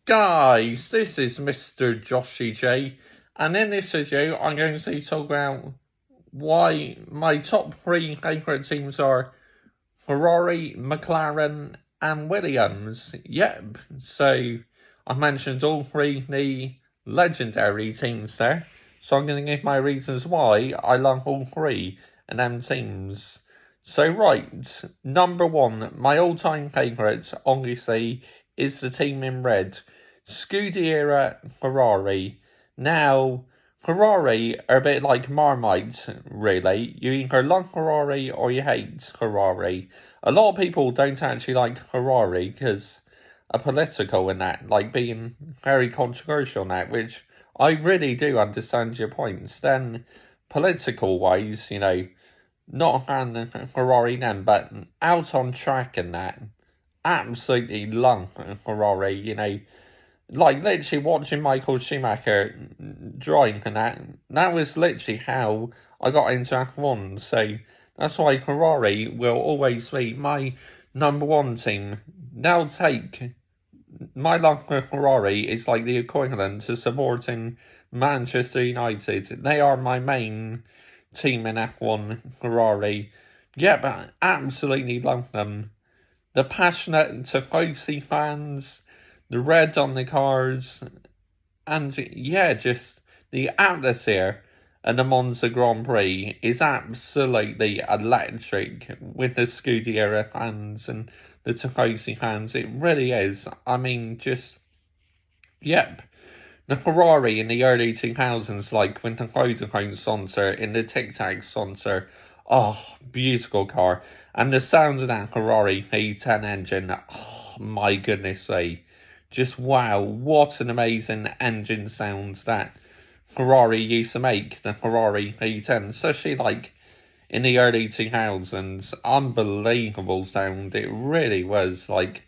Guys, this is Mr. Joshy J, and in this video I'm going to talk about why my top three favourite teams are Ferrari, McLaren and Williams. Yep, so I've mentioned all three the legendary teams there, so I'm going to give my reasons why I love all three of them teams. So right, number one, my all-time favourite, obviously, is the team in red, Scuderia Ferrari. Now, Ferrari are a bit like Marmite, really. You either love Ferrari or you hate Ferrari. A lot of people don't actually like Ferrari because are political in that, like being very controversial in that, which I really do understand your points. Then, political-wise, not a fan of Ferrari then, but out on track and that, absolutely love Ferrari, like literally watching Michael Schumacher drive and that was literally how I got into F1, so that's why Ferrari will always be my number one team. Now take, my love for Ferrari is like the equivalent to supporting Manchester United. They are my main team in F1, Ferrari. Yeah, but absolutely love them. The passionate Tifosi fans, the red on the cars, and yeah, just the atmosphere at the Monza Grand Prix is absolutely electric with the Scuderia fans and the Tifosi fans. It really is. I mean, just, yep. The Ferrari in the early 2000s, like with the Vodafone sponsor, in the Tic Tac sponsor, oh, beautiful car. And the sound of that Ferrari V10 engine, oh my goodness me. Just wow, what an amazing engine sound that Ferrari used to make, the Ferrari V10, especially like in the early 2000s. Unbelievable sound, it really was, like,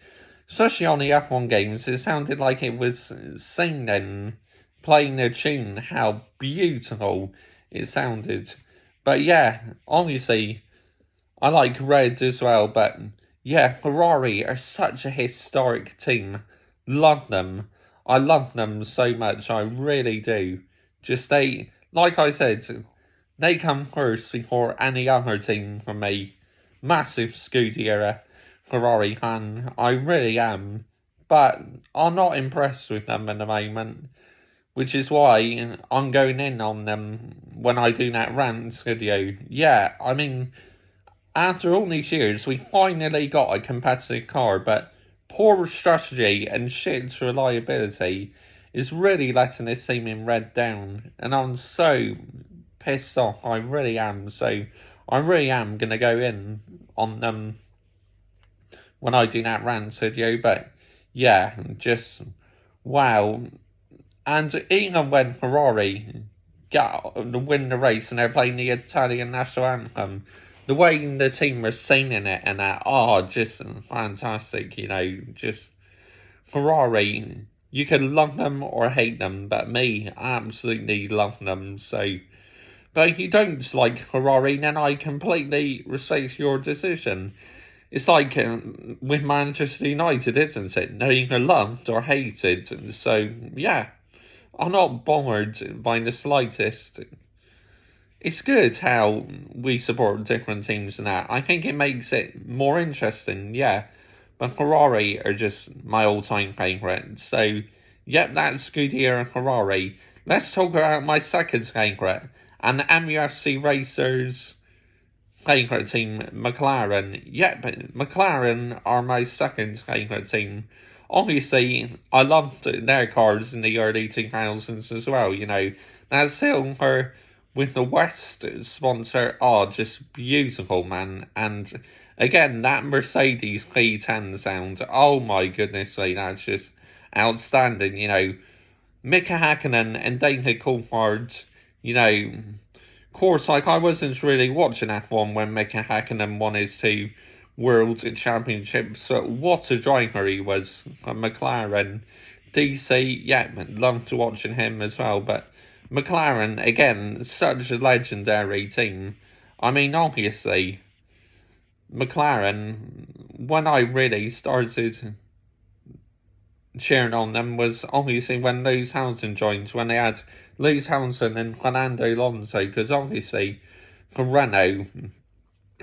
especially on the F1 games, it sounded like it was singing, playing the tune, how beautiful it sounded. But yeah, honestly, I like red as well, but yeah, Ferrari are such a historic team. Love them. I love them so much, I really do. Just they, like I said, they come first before any other team for me. Massive Scuderia Ferrari fan, I really am. But I'm not impressed with them at the moment, which is why I'm going in on them when I do that rant video. Yeah, I mean, after all these years, we finally got a competitive car, but poor strategy and shit reliability is really letting this team in red down, and I'm so pissed off, I really am. So I really am going to go in on them when I do that rant video, but yeah, just wow. And even when Ferrari win the race and they're playing the Italian national anthem, the way the team was singing it and that, oh, just fantastic, just Ferrari. You can love them or hate them, but me, absolutely love them, so. But if you don't like Ferrari, then I completely respect your decision. It's like with Manchester United, isn't it? They're either loved or hated, so yeah. I'm not bothered by the slightest. It's good how we support different teams and that. I think it makes it more interesting, yeah. But Ferrari are just my all-time favourite. So, yep, that's Scuderia Ferrari. Let's talk about my second favourite. And the MUFC Racers' favourite team, McLaren. Yep, McLaren are my second favourite team. Obviously, I loved their cars in the early 2000s as well, That silver with the West sponsor, oh, just beautiful, man. And again, that Mercedes V10 sound, oh my goodness me, that's just outstanding, Mika Hakkinen and David Coulthard, of course, like, I wasn't really watching F1 when Mika Hakkinen won his two World Championships. So what a driver he was for McLaren. DC, yeah, loved watching him as well. But McLaren, again, such a legendary team. I mean, obviously, McLaren, when I really started cheering on them was obviously when Lewis Hamilton joined, when they had Lewis Hamilton and Fernando Alonso, because obviously for Renault,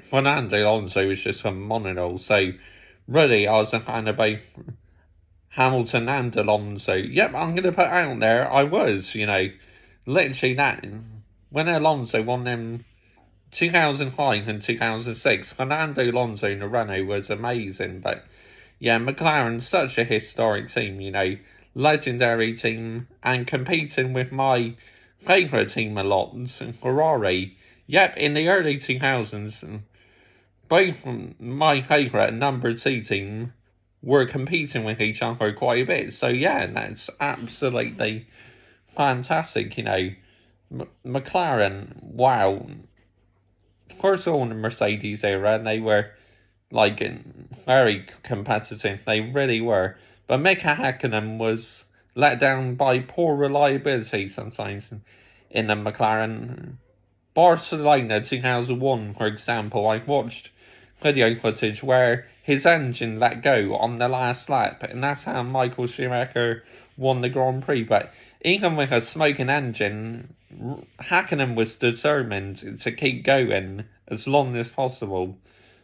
Fernando Alonso was just phenomenal. So really, I was a fan of both Hamilton and Alonso. Yep, I'm going to put out there, I was, literally that. When Alonso won them 2005 and 2006, Fernando Alonso in the Renault was amazing. But yeah, McLaren's such a historic team, legendary team, and competing with my favourite team a lot, Ferrari. Yep, in the early 2000s, both my favourite and number 2 team were competing with each other quite a bit. So yeah, that's absolutely fantastic, McLaren, wow. First of all, in the Mercedes era, they were very competitive. They really were. But Mika Hakkinen was let down by poor reliability sometimes in the McLaren. Barcelona 2001, for example, I watched video footage where his engine let go on the last lap, and that's how Michael Schumacher won the Grand Prix. But even with a smoking engine, Hakkinen was determined to keep going as long as possible.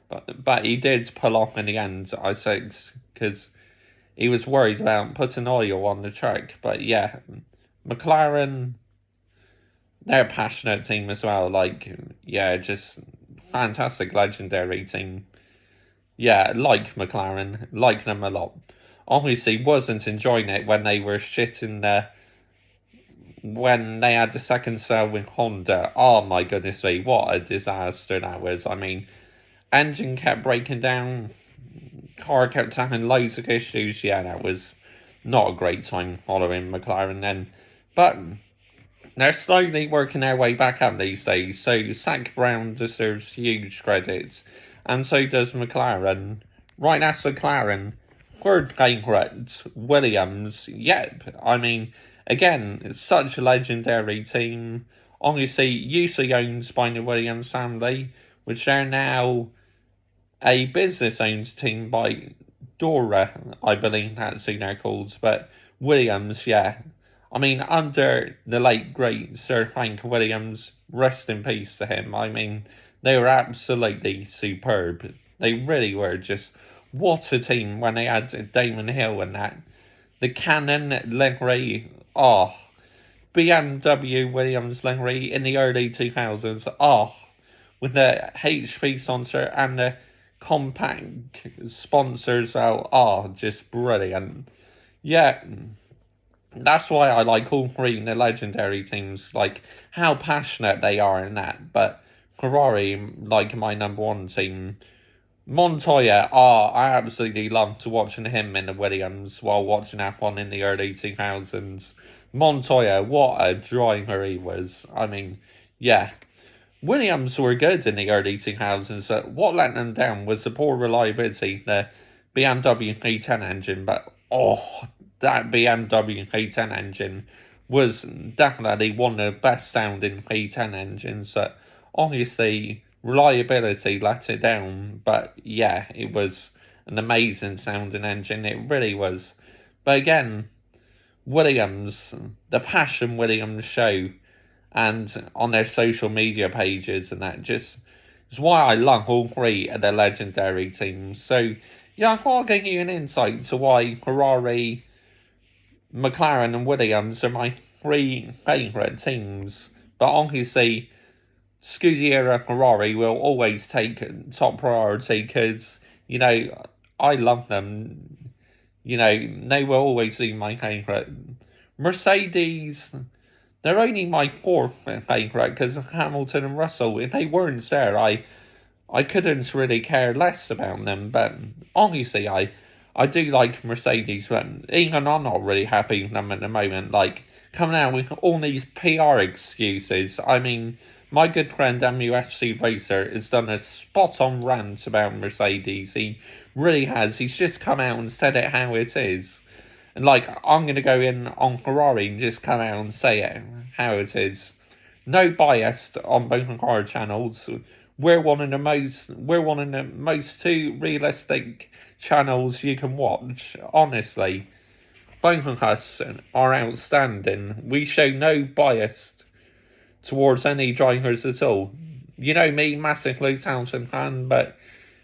But he did pull off in the end, I think, because he was worried about putting oil on the track. But yeah, McLaren, they're a passionate team as well. Just fantastic, legendary team. Yeah, like McLaren, like them a lot. Obviously, wasn't enjoying it when they were when they had the second cell with Honda. Oh my goodness me, what a disaster that was. I mean, engine kept breaking down, car kept having loads of issues. Yeah, that was not a great time following McLaren then. But they're slowly working their way back up these days, so Zak Brown deserves huge credit, and so does McLaren. Right, that's McLaren. Third favourite, Williams. Yep, I mean, again, it's such a legendary team. Obviously, usually owned by the Williams family, which they're now a business-owned team by Dora, I believe that's who they're called. But Williams, yeah. I mean, under the late, great Sir Frank Williams, rest in peace to him. I mean, they were absolutely superb. They really were. Just what a team when they had Damon Hill and that. The Cannon livery, BMW Williams livery in the early 2000s, with the HP sponsor and the compact sponsors, just brilliant. Yeah, that's why I like all three the legendary teams, how passionate they are in that. But Ferrari, my number 1 team. Montoya, I absolutely loved watching him in the Williams while watching F1 in the early 2000s. Montoya, what a driver he was. I mean, yeah. Williams were good in the early 2000s, but what let them down was the poor reliability, the BMW 310 engine. But, that BMW 310 engine was definitely one of the best sounding 310 engines. That obviously, reliability let it down, but yeah, it was an amazing sounding engine. It really was. But again, Williams, the passion Williams show, and on their social media pages and that, just is why I love all three of the legendary teams. So yeah, I thought I'd give you an insight to why Ferrari, McLaren and Williams are my 3 favourite teams. But obviously, Scuderia Ferrari will always take top priority because, I love them. They will always be my favourite. Mercedes, they're only my 4th favourite because of Hamilton and Russell. If they weren't there, I couldn't really care less about them. But obviously, I do like Mercedes, but even I'm not really happy with them at the moment. Coming out with all these PR excuses. I mean, my good friend MUFC Racer has done a spot-on rant about Mercedes. He really has. He's just come out and said it how it is. And I'm going to go in on Ferrari and just come out and say it how it is. No bias on both of our channels. We're one of the most 2 realistic channels you can watch. Honestly, both of us are outstanding. We show no bias towards any drivers at all. You know me, massive Lewis Hamilton fan, but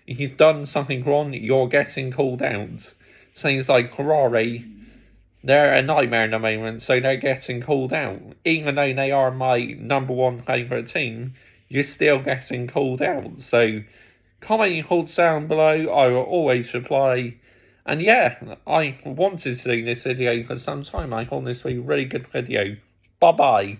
if you've done something wrong, you're getting called out. Things like Ferrari, they're a nightmare in the moment, so they're getting called out. Even though they are my number one favourite team, you're still getting called out. So comment your thoughts down below, I will always reply. And yeah, I wanted to do this video for some time. I thought this would be a really good video. Bye bye.